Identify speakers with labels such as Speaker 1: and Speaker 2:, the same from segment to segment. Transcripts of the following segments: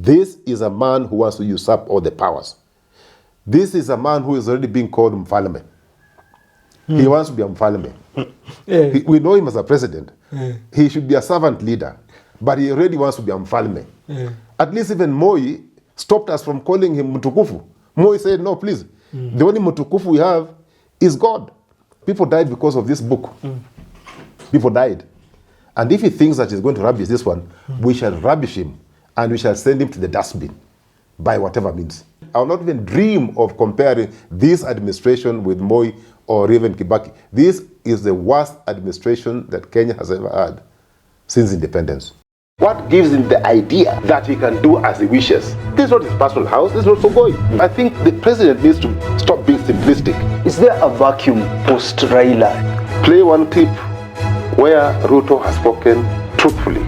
Speaker 1: This is a man who wants to usurp all the powers. This is a man who is already being called Mfalme. He wants to be a Mfalme. We know him as a president. He should be a servant leader, but he already wants to be a Mfalme. At least even Moi stopped us from calling him Mutukufu. Moi said, no, please. The only Mutukufu we have is God. People died because of this book. People died. And if he thinks that he's going to rubbish this one, we shall rubbish him and we shall send him to the dustbin by whatever means. I will not even dream of comparing this administration with Moi or even Kibaki. This is the worst administration that Kenya has ever had since independence. What gives him the idea that he can do as he wishes? This is not his personal house, this is not Sogoi. I think the president needs to stop being simplistic.
Speaker 2: Is there a vacuum post Raila?
Speaker 1: Play one clip where Ruto has spoken truthfully.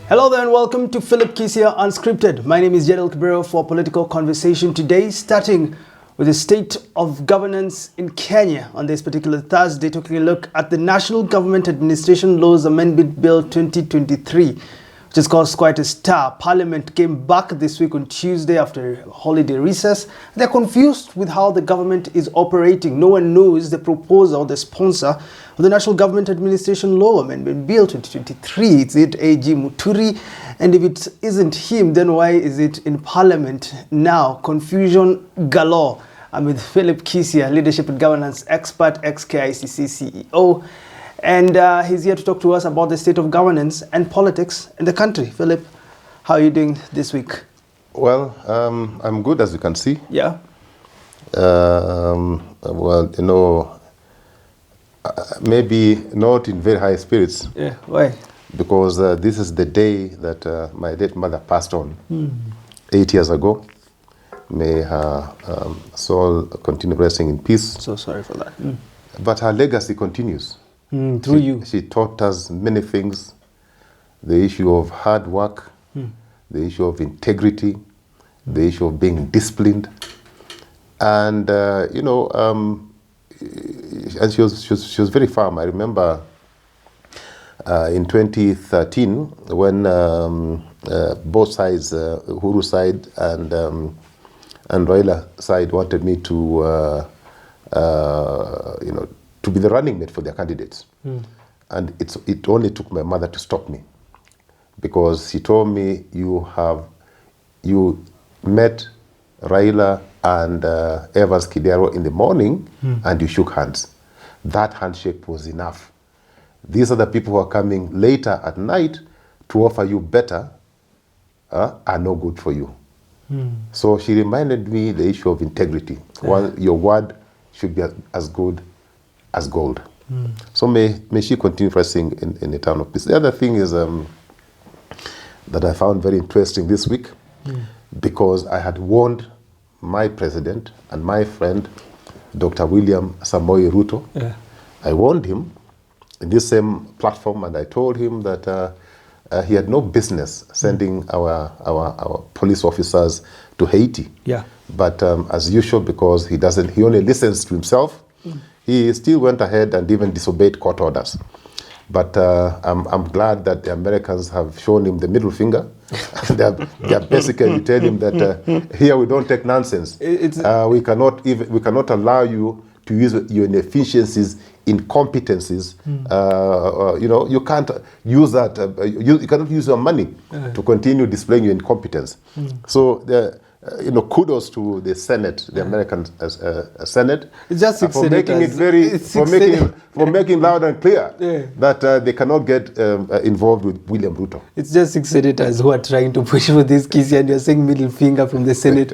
Speaker 3: Hello there and welcome to Philip Kisia Unscripted. My name is Jadiel Kabiro for Political Conversation today, starting with the state of governance in Kenya on this particular Thursday, taking a look at the National Government Administration Laws Amendment Bill 2023, which has caused quite a stir. Parliament came back this week on Tuesday after a holiday recess. They're confused with how the government is operating. No one knows the proposer or the sponsor of the National Government Administration Law Amendment Bill 2023. Is it A.G. Muturi? And if it isn't him, then why is it in Parliament now? Confusion galore. I'm with Philip Kisia, Leadership and Governance Expert, ex-KICC CEO. And he's here to talk to us about the state of governance and politics in the country. Philip, how are you doing this week?
Speaker 1: Well, I'm good, as you can see.
Speaker 3: Yeah.
Speaker 1: Well, you know, maybe not in very high spirits.
Speaker 3: Yeah, why?
Speaker 1: Because this is the day that my late mother passed on 8 years ago. May her soul continue resting in peace.
Speaker 3: So sorry for that.
Speaker 1: But her legacy continues.
Speaker 3: Through you.
Speaker 1: She taught us many things. The issue of hard work, the issue of integrity, the issue of being disciplined. And, you know, and she was very firm. I remember in 2013 when both sides, Uhuru side and Raila side, wanted me to, you know, to be the running mate for their candidates. And it only took my mother to stop me, because she told me, you met Raila and Evans Kidero in the morning and you shook hands. That handshake was enough. These are the people who are coming later at night to offer you better are no good for you. So she reminded me the issue of integrity. Your word should be as good as gold. So may she continue resting in eternal peace. The other thing is that I found very interesting this week, because I had warned my president and my friend, Dr. William Samoei Ruto. Yeah. I warned him in this same platform, and I told him that he had no business sending our police officers to Haiti. Yeah. But as usual, because he only listens to himself, he still went ahead and even disobeyed court orders. But I'm glad that the Americans have shown him the middle finger. They're basically telling him that here we don't take nonsense. We cannot allow you to use your inefficiencies, incompetencies. You know, you can't use that. You cannot use your money to continue displaying your incompetence. So you know, kudos to the Senate, the American Senate,
Speaker 3: it's just
Speaker 1: for making it for making loud and clear that they cannot get involved with William Ruto.
Speaker 3: It's just 6 senators who are trying to push for this, Kisia, and you're saying middle finger from the Senate.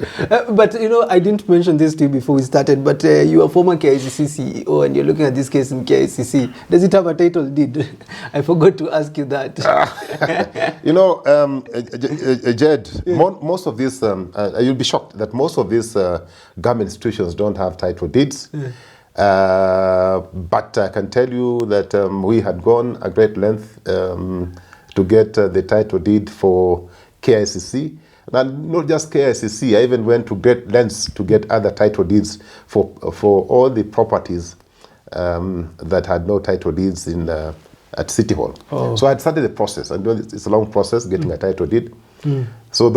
Speaker 3: But you know, I didn't mention this to you before we started, but you are former KICC CEO and you're looking at this case in KICC. Does it have a title deed? I forgot to ask you that.
Speaker 1: You know, Jed, most of this, you'll be shocked that most of these government institutions don't have title deeds. But I can tell you that we had gone a great length to get the title deed for KICC. And not just KICC, I even went to great lengths to get other title deeds for all the properties that had no title deeds in at City Hall. So I had started the process. And it's a long process getting a title deed. So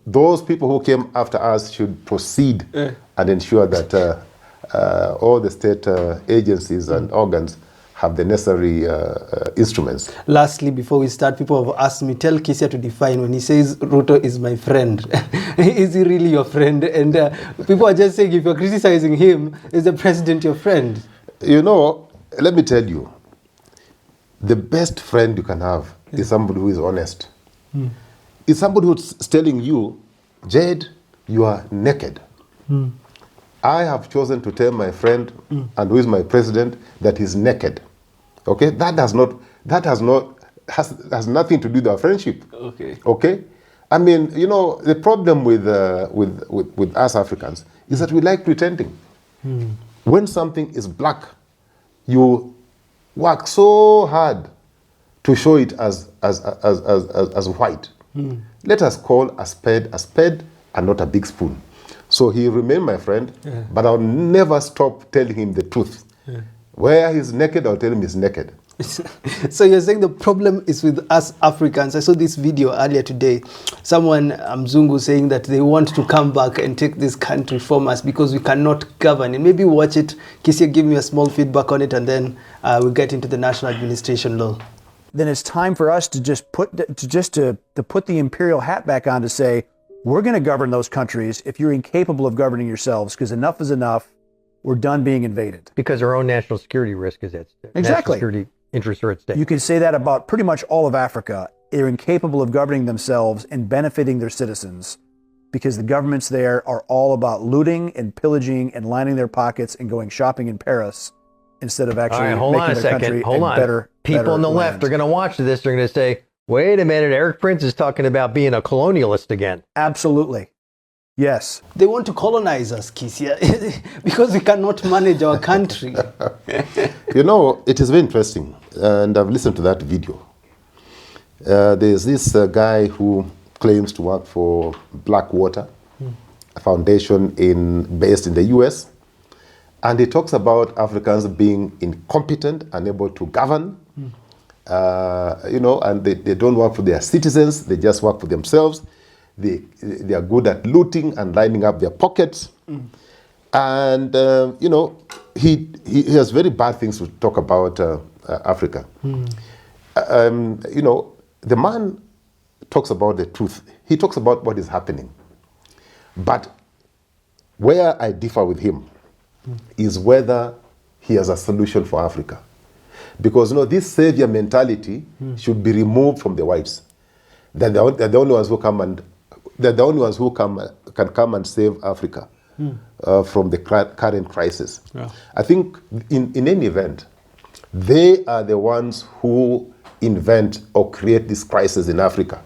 Speaker 1: those people who came after us should proceed and ensure that all the state agencies and organs have the necessary instruments.
Speaker 3: Lastly, before we start, people have asked me, tell Kisia to define when he says Ruto is my friend. Is he really your friend? And people are just saying, if you're criticizing him, is the president your friend?
Speaker 1: You know, let me tell you, the best friend you can have is somebody who is honest. It's somebody who's telling you, Jade, you are naked. I have chosen to tell my friend, and who is my president, that he's naked. Okay, has nothing to do with our friendship. Okay. I mean, you know, the problem with us Africans is that we like pretending. When something is black, you work so hard to show it as white. Let us call a spade and not a big spoon. So he remained my friend, but I'll never stop telling him the truth. Where he's naked, I'll tell him he's naked.
Speaker 3: So you're saying the problem is with us Africans. I saw this video earlier today. Someone, Mzungu, saying that they want to come back and take this country from us because we cannot govern it. Maybe watch it. Kisia, give me a small feedback on it, and then we'll get into the national administration law.
Speaker 4: Then it's time for us to just put the imperial hat back on to say, we're going to govern those countries if you're incapable of governing yourselves, because enough is enough. We're done being invaded.
Speaker 5: Because our own national security risk is at stake.
Speaker 4: Exactly.
Speaker 5: National security interests are at stake.
Speaker 4: You can say that about pretty much all of Africa. They're incapable of governing themselves and benefiting their citizens because the governments there are all about looting and pillaging and lining their pockets and going shopping in Paris instead of actually making their country better.
Speaker 5: People on the left are going to watch this. They're going to say, wait a minute, Eric Prince is talking about being a colonialist again.
Speaker 4: Absolutely. Yes.
Speaker 3: They want to colonize us, Kisia, because we cannot manage our country.
Speaker 1: You know, it is very interesting, and I've listened to that video. There's this guy who claims to work for Blackwater, a foundation based in the US, and he talks about Africans being incompetent, unable to govern, you know, and they don't work for their citizens, they just work for themselves. They are good at looting and lining up their pockets. And, you know, he has very bad things to talk about Africa. You know, the man talks about the truth. He talks about what is happening. But where I differ with him is whether he has a solution for Africa. Because, you know, this savior mentality should be removed from the whites. They're the only ones who come and they're the only ones who can come and save Africa from the current crisis. Yeah. I think in any event, they are the ones who invent or create this crisis in Africa.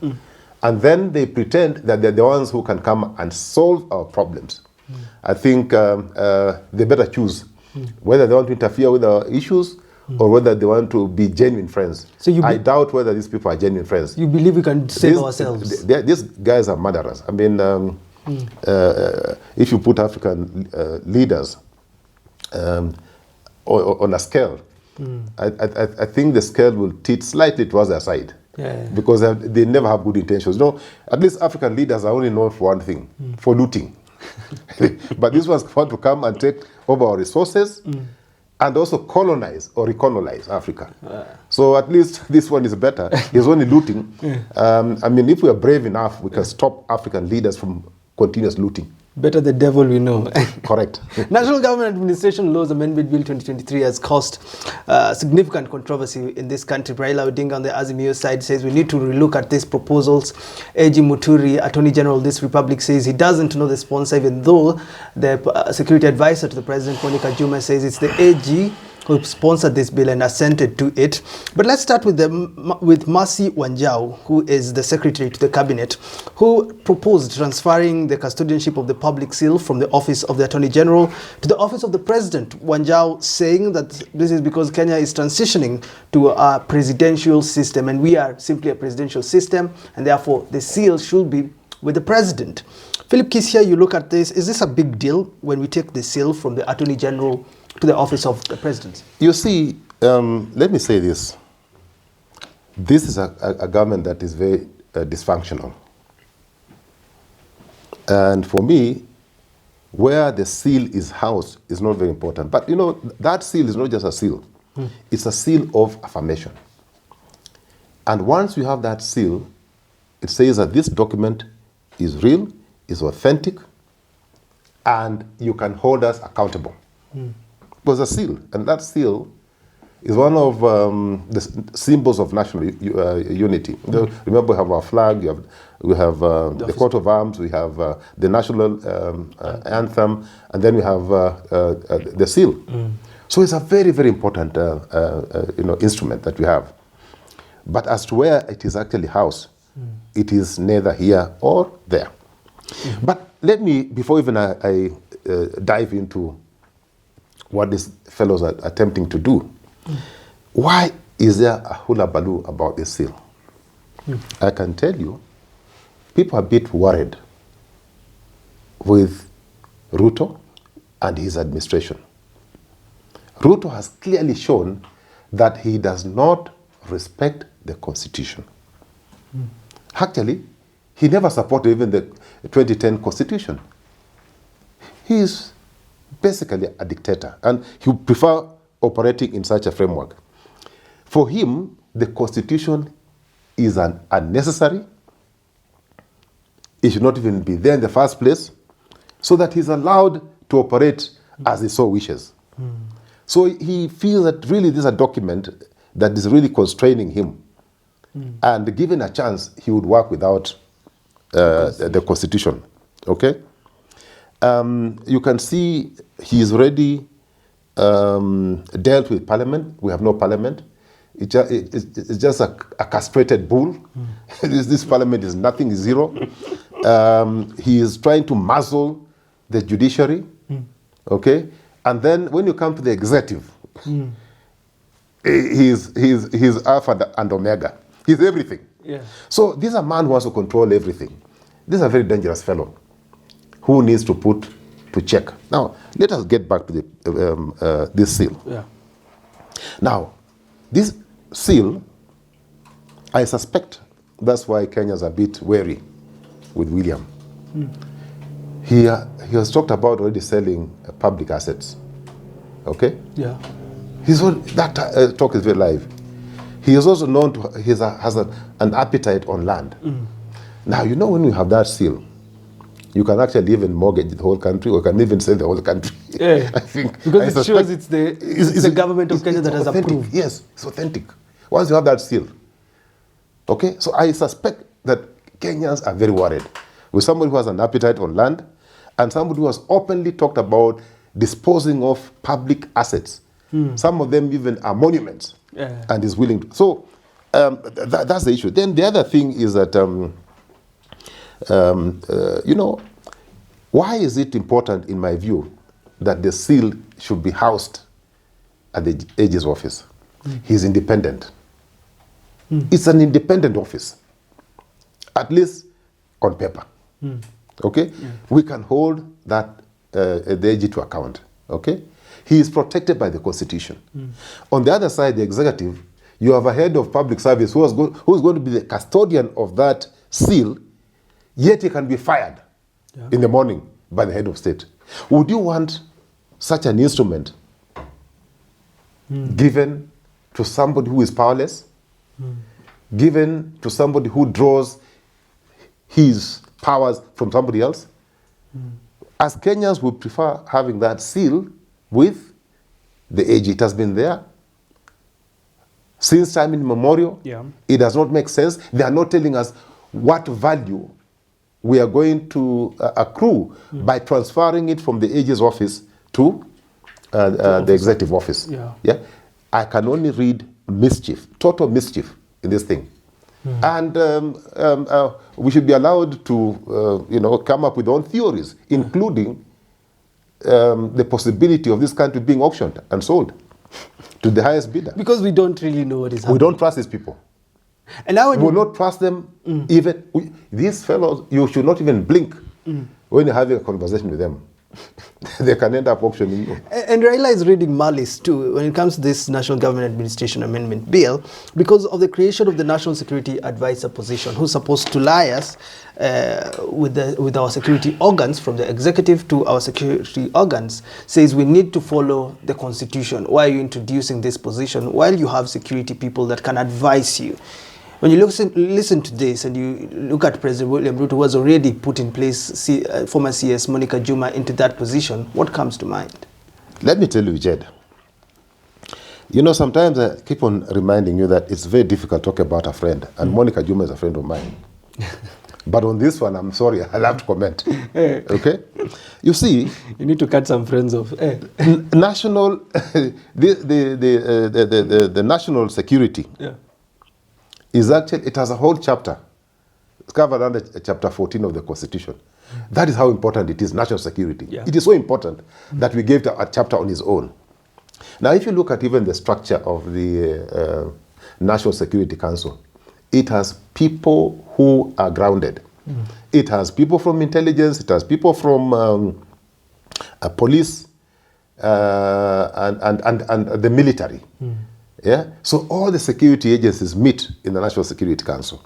Speaker 1: And then they pretend that they're the ones who can come and solve our problems. I think they better choose whether they want to interfere with our issues or whether they want to be genuine friends. So I doubt whether these people are genuine friends.
Speaker 3: You believe we can save ourselves?
Speaker 1: These guys are murderers. I mean, if you put African leaders on a scale, I think the scale will tilt slightly towards their side. Because they never have good intentions. No, at least African leaders are only known for one thing, for looting. But these ones want to come and take over our resources and also colonize or recolonize Africa. So at least this one is better. He's only looting. I mean, if we are brave enough, we can stop African leaders from continuous looting.
Speaker 3: Better the devil we know.
Speaker 1: Correct.
Speaker 3: National Government Administration Laws Amendment Bill 2023 has caused significant controversy in this country. Raila Odinga on the Azimio side says we need to relook at these proposals. A.G. Muturi, Attorney General of this republic, says he doesn't know the sponsor, even though the security advisor to the President, Monica Juma, says it's the AG who sponsored this bill and assented to it. But let's start with Mercy Wanjau, who is the secretary to the cabinet, who proposed transferring the custodianship of the public seal from the office of the Attorney General to the office of the President. Wanjau saying that this is because Kenya is transitioning to a presidential system and we are simply a presidential system, and therefore the seal should be with the President. Philip Kisia, you look at this, is this a big deal when we take the seal from the Attorney General to the office of the President?
Speaker 1: You see, let me say this. This is a government that is very dysfunctional. And for me, where the seal is housed is not very important. But you know, that seal is not just a seal. It's a seal of affirmation. And once you have that seal, it says that this document is real, is authentic, and you can hold us accountable. It was a seal, and that seal is one of the symbols of national unity. Remember, we have our flag, we have the coat of arms, we have the national anthem, and then we have the seal. So it's a very, very important instrument that we have. But as to where it is actually housed, it is neither here or there. But let me, before even I dive into what these fellows are attempting to do, why is there a hula baloo about this seal? I can tell you, people are a bit worried with Ruto and his administration. Ruto has clearly shown that he does not respect the Constitution. Actually, he never supported even the 2010 Constitution. He is basically a dictator, and he would prefer operating in such a framework. For him, the Constitution is unnecessary. It should not even be there in the first place, so that he's allowed to operate as he so wishes. So he feels that really this is a document that is really constraining him. And given a chance, he would work without the Constitution. Okay? You can see he's already dealt with Parliament. We have no Parliament. It's just a castrated bull. This Parliament is nothing, is zero. He is trying to muzzle the judiciary. Okay? And then when you come to the executive, he's Alpha and Omega. He's everything.
Speaker 3: Yeah.
Speaker 1: So this is a man who wants to control everything. This is a very dangerous fellow who needs to put to check. Now, let us get back to the this seal.
Speaker 3: Yeah.
Speaker 1: Now, this seal, I suspect that's why Kenyans are a bit wary with William. He has talked about already selling public assets. Okay?
Speaker 3: Yeah.
Speaker 1: That talk is very live. He is also known to has an appetite on land. Now, you know, when you have that seal, you can actually even mortgage the whole country, or can even sell the whole country.
Speaker 3: Yeah.
Speaker 1: I think
Speaker 3: because it shows it's the government of Kenya that has
Speaker 1: authentic.
Speaker 3: approved.
Speaker 1: Yes, it's authentic. Once you have that seal. Okay, so I suspect that Kenyans are very worried with somebody who has an appetite on land and somebody who has openly talked about disposing of public assets. Some of them even are monuments, and is willing to. So that's the issue. Then the other thing is that, you know, why is it important, in my view, that the seal should be housed at the AG's office? He's independent. It's an independent office, at least on paper. Okay? We can hold that the AG to account. Okay? He is protected by the Constitution. On the other side, the executive, you have a head of public service who is going to be the custodian of that seal, yet he can be fired in the morning by the head of state. Would you want such an instrument given to somebody who is powerless, given to somebody who draws his powers from somebody else? As Kenyans would prefer having that seal with the AG. It has been there since time immemorial. It does not make sense. They are not telling us what value we are going to accrue by transferring it from the AG's office to the executive office. Yeah, I can only read mischief, total mischief in this thing. And we should be allowed to, come up with our own theories, including the possibility of this country being auctioned and sold to the highest bidder.
Speaker 3: Because we don't really know what is happening.
Speaker 1: We don't trust these people.
Speaker 3: And now
Speaker 1: we will not trust them even. These fellows, you should not even blink when you're having a conversation with them. they can end up auctioning you.
Speaker 3: And Raila is reading malice too when it comes to this National Government Administration Amendment Bill because of the creation of the National Security Advisor position, who's supposed to liaise with our security organs, from the executive to our security organs, says we need to follow the Constitution. Why are you introducing this position while you have security people that can advise you? When you listen to this and you look at President William Ruto, who has already put in place former CS Monica Juma into that position, what comes to mind?
Speaker 1: Let me tell you, Jed. You know, sometimes I keep on reminding you that it's very difficult to talk about a friend, and Monica Juma is a friend of mine. But on this one, I'm sorry, I'll have to comment. Okay? You see...
Speaker 3: You need to cut some friends off.
Speaker 1: National... the national security...
Speaker 3: Yeah.
Speaker 1: Is actually, it has a whole chapter. It's covered under chapter 14 of the Constitution. That is how important it is, national security.
Speaker 3: Yeah.
Speaker 1: It is so important that we gave a chapter on its own. Now, if you look at even the structure of the National Security Council, it has people who are grounded. It has people from intelligence, it has people from police and the military. Yeah? So all the security agencies meet in the National Security Council.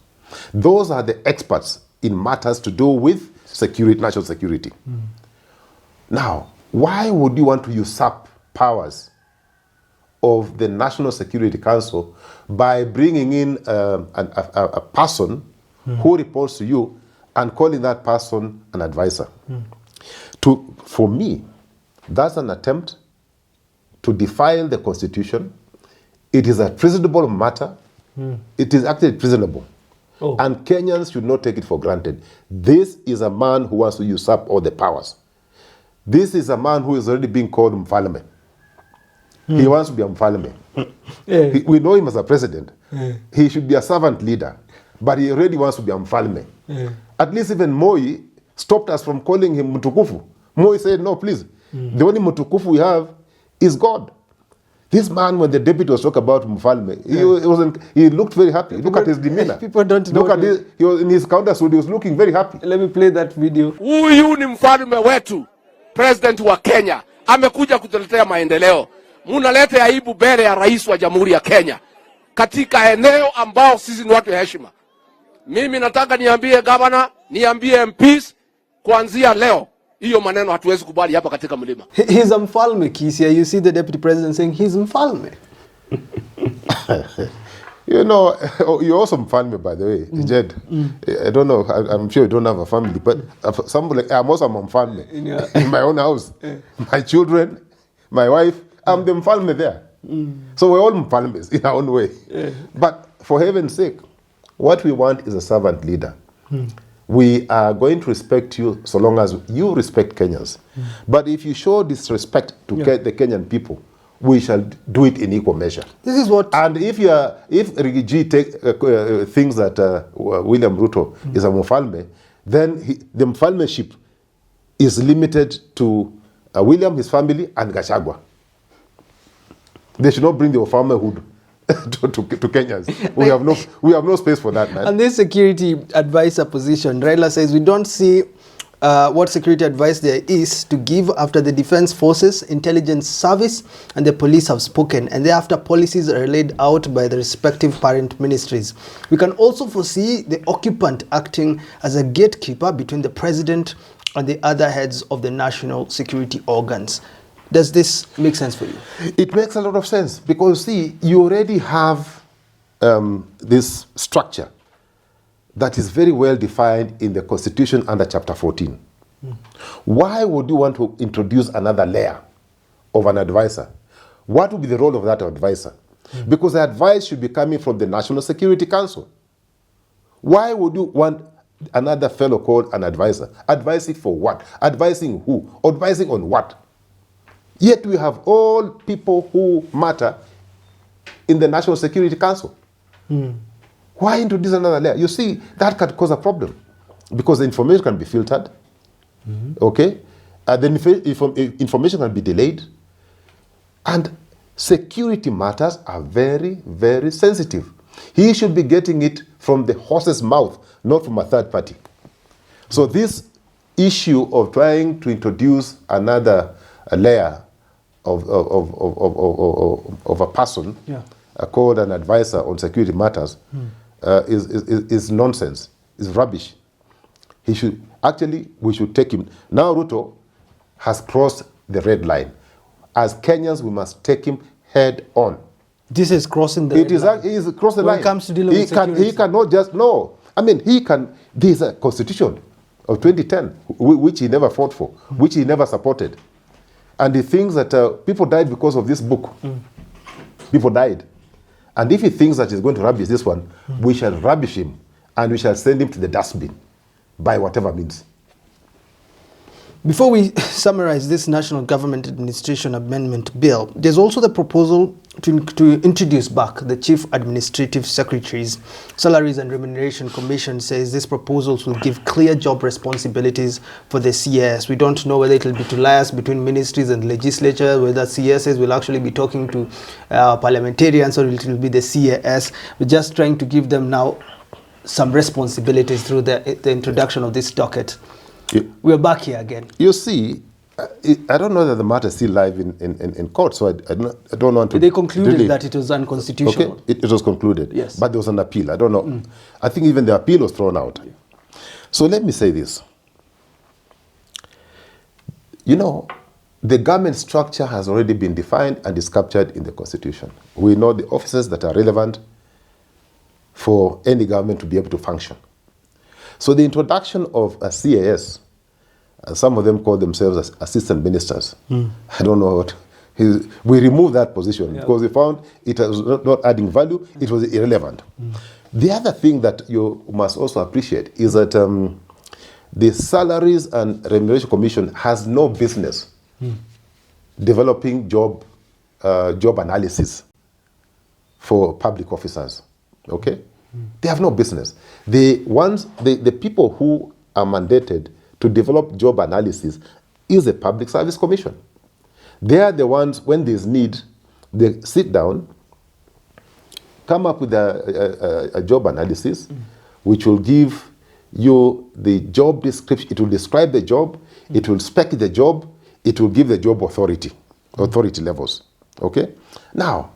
Speaker 1: Those are the experts in matters to do with security, national security. Now, why would you want to usurp powers of the National Security Council by bringing in a person who reports to you and calling that person an advisor? For me, that's an attempt to defile the Constitution. It is a treasonable matter. It is actually treasonable.
Speaker 3: Oh.
Speaker 1: And Kenyans should not take it for granted. This is a man who wants to usurp all the powers. This is a man who is already being called Mfalme. He wants to be a Mfalme. We know him as a president. He should be a servant leader. But he already wants to be a Mfalme. At least even Moi stopped us from calling him Mutukufu. Moi said, no, please. The only Mutukufu we have is God. This man, when the deputy was talking about Mfalme, he looked very happy. Look at his demeanor.
Speaker 3: People don't know.
Speaker 1: Look at this. He was in his counter suit. He was looking very happy.
Speaker 3: Let me play that video.
Speaker 6: Huyu ni mfalme wetu, president wa Kenya. Amekuja kutuletea maendeleo. Munaleta aibu mbele ya rais wa Jamhuri ya Kenya katika eneo ambao sisi ni watu ya heshima. Mimi nataka niambie governor, niambie MPs, kuanzia leo hiyo maneno hatuwezi kubali hapa katika mlima.
Speaker 3: He's a Mfalme, Kisia. You see the deputy president saying he's Mfalme.
Speaker 1: You know, you're also Mfalme, by the way, Jed. I don't know, I'm sure you don't have a family, but I'm also Mfalme in my own house. My children, my wife, I'm the Mfalme there. So we're all Mfalmes in our own way. But for heaven's sake, what we want is a servant leader. We are going to respect you so long as you respect Kenyans. But if you show disrespect to the Kenyan people, we shall do it in equal measure.
Speaker 3: This is what...
Speaker 1: And if Rigathi thinks that William Ruto is a Mfalme, then the Mfalmeship is limited to William, his family, and Gachagua. They should not bring the Mfalmehood to Kenyans. We have no space for that, man.
Speaker 3: And this security advisor position, Raila says we don't see what security advice there is to give after the defense forces, intelligence service, and the police have spoken, and thereafter policies are laid out by the respective parent ministries. We can also foresee the occupant acting as a gatekeeper between the president and the other heads of the national security organs. Does this make sense for you?
Speaker 1: It makes a lot of sense because, see, you already have this structure that is very well defined in the Constitution under Chapter 14. Why would you want to introduce another layer of an advisor? What would be the role of that advisor? Because the advice should be coming from the National Security Council. Why would you want another fellow called an advisor? Advising for what? Advising who? Advising on what? Yet we have all people who matter in the National Security Council. Why introduce another layer? You see, that can cause a problem because the information can be filtered, okay? The information can be delayed, and security matters are very, very sensitive. He should be getting it from the horse's mouth, not from a third party. So this issue of trying to introduce another layer of a person called an advisor on security matters is nonsense, is rubbish. We should take him. Now Ruto has crossed the red line. As Kenyans, we must take him head on.
Speaker 3: This is crossing the line.
Speaker 1: He is crossed the line.
Speaker 3: When it comes to dealing with security.
Speaker 1: He cannot just, no. I mean, there is a constitution of 2010, which he never fought for, which he never supported. And he thinks that people died because of this book. People died. And if he thinks that he's going to rubbish this one, we shall rubbish him and we shall send him to the dustbin by whatever means.
Speaker 3: Before we summarize this National Government Administration Amendment Bill, there's also the proposal to introduce back the Chief Administrative Secretary's Salaries and Remuneration Commission. Says these proposals will give clear job responsibilities for the CS. We don't know whether it will be to liaise between ministries and legislature, whether CSs will actually be talking to parliamentarians, or it will be the CAS. We're just trying to give them now some responsibilities through the introduction of this docket. We're back here again.
Speaker 1: You see, I don't know that the matter is still live in court, so I don't want to...
Speaker 3: They concluded that it was unconstitutional.
Speaker 1: Okay, it was concluded.
Speaker 3: Yes.
Speaker 1: But there was an appeal. I don't know. I think even the appeal was thrown out. So let me say this. You know, the government structure has already been defined and is captured in the Constitution. We know the offices that are relevant for any government to be able to function. So the introduction of a CAS, some of them call themselves as assistant ministers. I don't know what. We removed that position because we found it was not adding value, it was irrelevant. The other thing that you must also appreciate is that the Salaries and Remuneration Commission has no business developing job analysis for public officers. Okay? They have no business. The people who are mandated to develop job analysis is the Public Service Commission. They are the ones, when there's need, they sit down, come up with a job analysis, which will give you the job description. It will describe the job, it will spec the job, it will give the job authority levels. Okay? Now,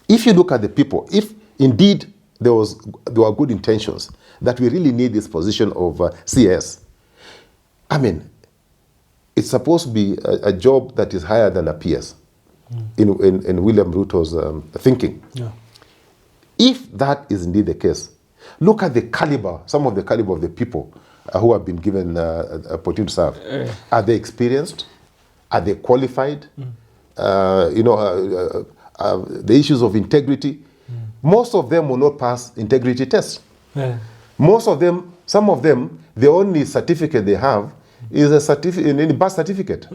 Speaker 1: if you look at the people, if indeed there were good intentions that we really need this position of CS. I mean, it's supposed to be a job that is higher than a PS in William Ruto's thinking. Yeah. If that is indeed the case, look at the caliber, some of the caliber of the people who have been given opportunity to serve. Are they experienced? Are they qualified? The issues of integrity. Most of them will not pass integrity tests. Most of them, some of them, the only certificate they have is a birth certificate.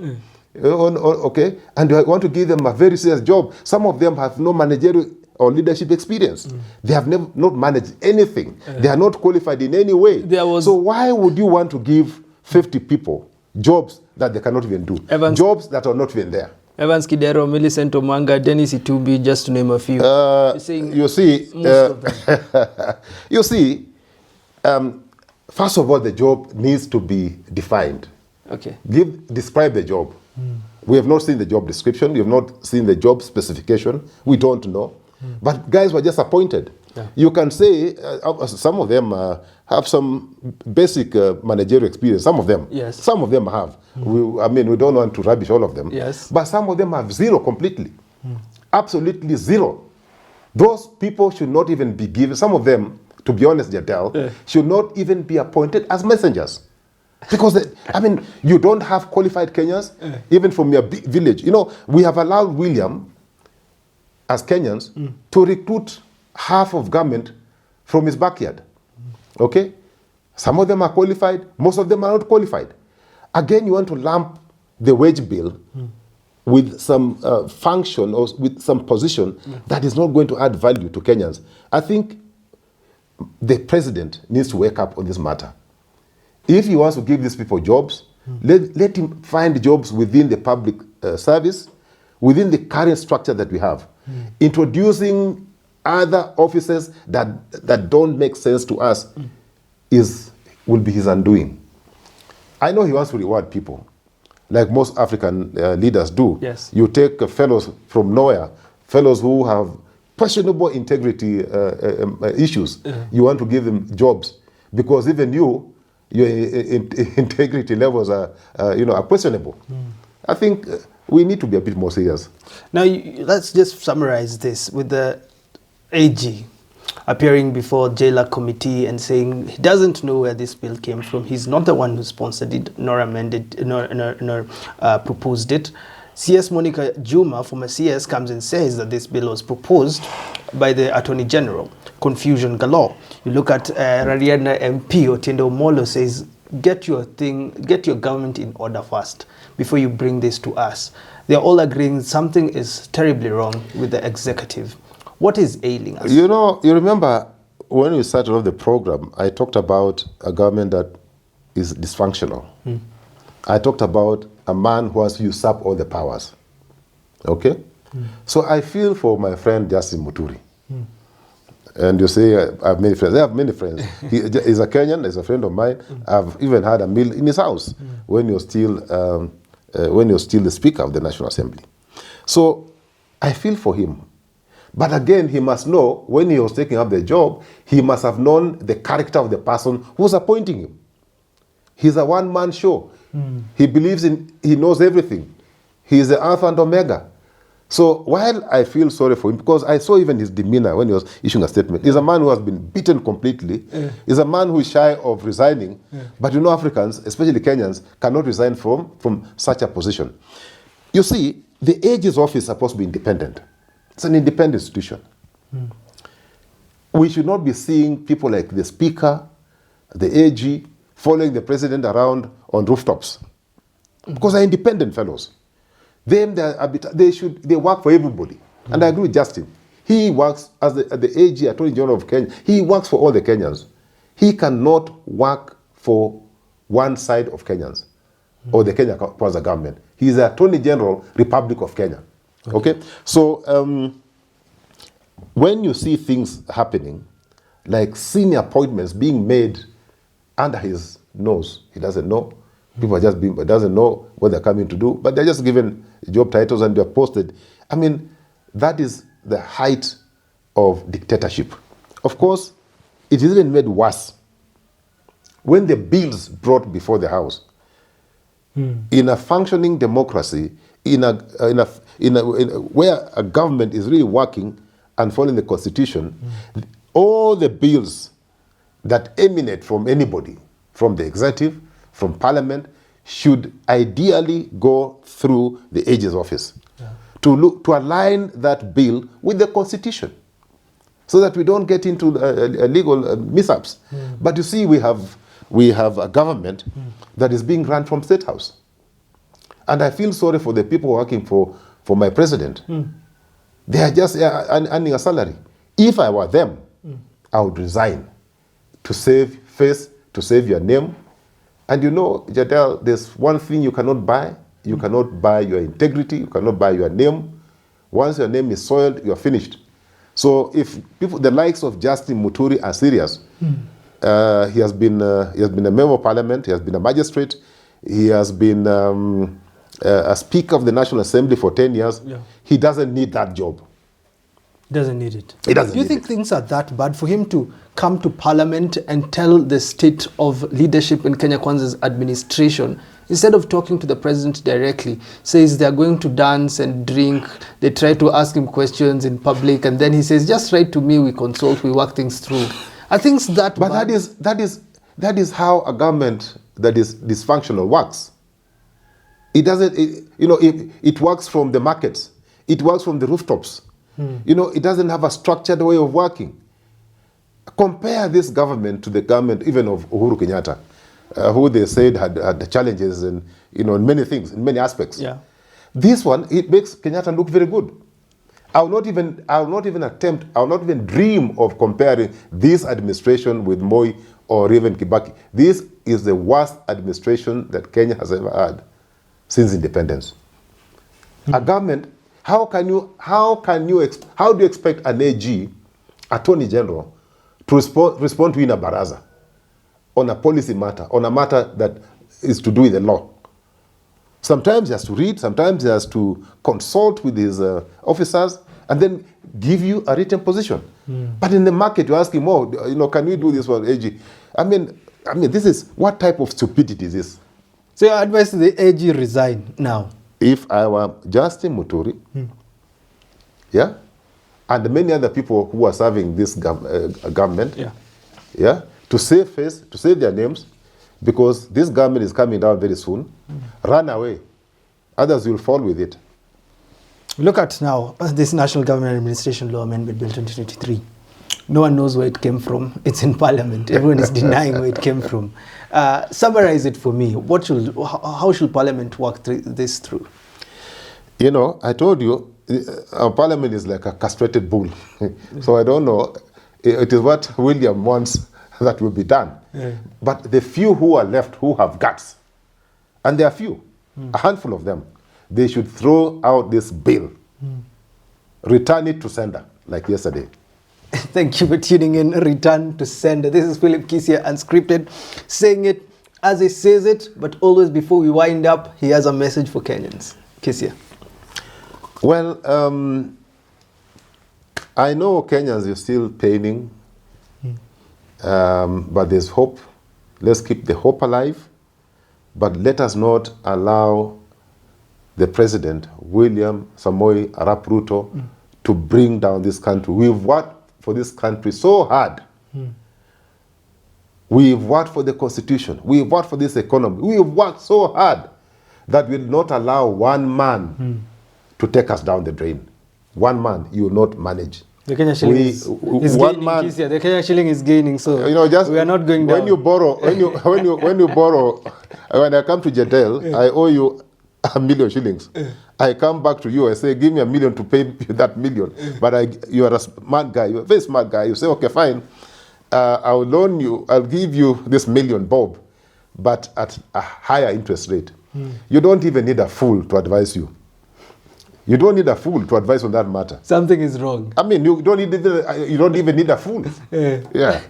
Speaker 1: Okay, and I want to give them a very serious job. Some of them have no managerial or leadership experience. They have not managed anything. They are not qualified in any way. So why would you want to give 50 people jobs that they cannot even do? Jobs that are not even there.
Speaker 3: Evans Kidero, Millicent Omanga, Dennis Itubi, just to name a few.
Speaker 1: You see, you see, first of all, the job needs to be defined.
Speaker 3: Okay.
Speaker 1: Describe the job. We have not seen the job description. We have not seen the job specification. We don't know. But guys were just appointed. Yeah. You can say some of them have some basic managerial experience. Some of them.
Speaker 3: Yes.
Speaker 1: Some of them have. We don't want to rubbish all of them.
Speaker 3: Yes.
Speaker 1: But some of them have zero completely. Absolutely zero. Those people should not even be given, some of them, to be honest, Jadiel, should not even be appointed as messengers. Because, you don't have qualified Kenyans, even from your big village. You know, we have allowed William, as Kenyans, to recruit half of government from his backyard. Okay? Some of them are qualified, most of them are not qualified. Again, you want to lump the wage bill with some function or with some position that is not going to add value to Kenyans. I think the president needs to wake up on this matter. If he wants to give these people jobs, let him find jobs within the public service, within the current structure that we have. Introducing other offices that don't make sense to us will be his undoing. I know he wants to reward people, like most African leaders do.
Speaker 3: Yes.
Speaker 1: You take fellows from nowhere, fellows who have questionable integrity issues. You want to give them jobs because even your integrity levels are questionable. I think we need to be a bit more serious.
Speaker 3: Now, let's just summarize this with the AG appearing before jailer committee and saying he doesn't know where this bill came from. He's not the one who sponsored it, nor amended, nor proposed it. CS Monica Juma, former CS, comes and says that this bill was proposed by the Attorney General. Confusion galore. You look at Rariana MP Otiendo Molo says, get your government in order first before you bring this to us. They're all agreeing something is terribly wrong with the executive. What is ailing us?
Speaker 1: You remember when we started off the program, I talked about a government that is dysfunctional. I talked about a man who has to usurp all the powers. Okay? So I feel for my friend Justin Muturi. And you say, I have many friends. I have many friends. He's a Kenyan, he's a friend of mine. I've even had a meal in his house when you're still the Speaker of the National Assembly. So I feel for him. But again, he must know, when he was taking up the job, he must have known the character of the person who's appointing him. He's a one-man show. He believes he knows everything. He's the Alpha and Omega. So while I feel sorry for him, because I saw even his demeanor when he was issuing a statement, he's a man who has been beaten completely. He's a man who is shy of resigning. But Africans, especially Kenyans, cannot resign from such a position. You see, the AG's office is supposed to be independent. It's an independent institution. We should not be seeing people like the Speaker, the AG, following the President around on rooftops. Because they're independent fellows. They work for everybody. And I agree with Justin. He works as the AG, Attorney General of Kenya. He works for all the Kenyans. He cannot work for one side of Kenyans or the Kenya Kwanza government. He is the Attorney General, Republic of Kenya. Okay? So when you see things happening, like senior appointments being made under his nose, he doesn't know. People are just doesn't know what they're coming to do, but they're just given job titles and they're posted. I mean, that is the height of dictatorship. Of course, it is even made worse when the bills brought before the House. In a functioning democracy, where a government is really working and following the Constitution, all the bills that emanate from anybody, from the executive, from Parliament, should ideally go through the AG's office to align that bill with the Constitution, so that we don't get into legal mishaps. But you see, we have a government that is being run from State House, and I feel sorry for the people working for my president. They are just earning a salary. If I were them, I would resign to save face, to save your name. And Jadiel, there's one thing you cannot buy. You cannot buy your integrity. You cannot buy your name. Once your name is soiled, you are finished. So if people, the likes of Justin Muturi, are serious, he has been a member of Parliament. He has been a magistrate. He has been a Speaker of the National Assembly for 10 years. He doesn't need that job.
Speaker 3: Doesn't need it.
Speaker 1: He doesn't.
Speaker 3: Do you think things are that bad for him to come to Parliament and tell the state of leadership in Kenya Kwanza's administration, instead of talking to the president directly, says they're going to dance and drink, they try to ask him questions in public, and then he says, just write to me, we consult, we work things through. Are things that
Speaker 1: But
Speaker 3: bad?
Speaker 1: that is how a government that is dysfunctional works. It doesn't, it works from the markets. It works from the rooftops. It doesn't have a structured way of working. Compare this government to the government even of Uhuru Kenyatta, who they said had challenges in many things, in many aspects. This one, it makes Kenyatta look very good. I will not even dream of comparing this administration with Moi or even Kibaki. This is the worst administration that Kenya has ever had since independence. A government, how do you expect an AG, Attorney General, to respond to in a baraza on a policy matter, on a matter that is to do with the law. Sometimes he has to read, sometimes he has to consult with his officers, and then give you a written position. But in the market, you ask him, can we do this for AG? I mean, this is, what type of stupidity is this?
Speaker 3: So your advice to the AG resign now?
Speaker 1: If I were Justin Muturi, yeah, and many other people who are serving this government, to save face, to save their names, because this government is coming down very soon, run away. Others will fall with it.
Speaker 3: Look at now this National Government Administration Law Amendment Bill 2023. No one knows where it came from. It's in Parliament. Everyone is denying where it came from. Summarize it for me. How should Parliament work this through?
Speaker 1: You know, I told you, our Parliament is like a castrated bull. So I don't know. It is what William wants that will be done. But the few who are left who have guts, and there are few, a handful of them, they should throw out this bill, return it to sender, like yesterday.
Speaker 3: Thank you for tuning in. Return to sender. This is Philip Kisia, Unscripted, saying it as he says it, but always before we wind up, he has a message for Kenyans. Kisia.
Speaker 1: Well, I know Kenyans are still paining, but there's hope. Let's keep the hope alive, but let us not allow the president, William Samoei Arap Ruto, to bring down this country. We've worked for this country so hard. We've worked for the constitution. We've worked for this economy. We've worked so hard that we'll not allow one man to take us down the drain. One man, you will not manage.
Speaker 3: The Kenya shilling is gaining, Kisia. The Kenya shilling is gaining, so we are not going down.
Speaker 1: When you borrow, when I come to Jadiel, I owe you 1 million shillings. I come back to you, I say, give me 1 million to pay you that 1 million. But you are a smart guy, you're a very smart guy. You say, okay, fine, I'll loan you, I'll give you this 1 million, Bob, but at a higher interest rate. You don't even need a fool to advise you. You don't need a fool to advise on that matter.
Speaker 3: Something is wrong.
Speaker 1: I mean, you don't even need a fool. Yeah,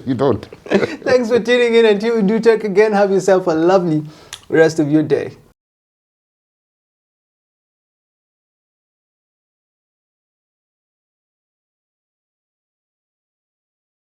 Speaker 1: you don't.
Speaker 3: Thanks for tuning in. Until we do talk again, have yourself a lovely rest of your day.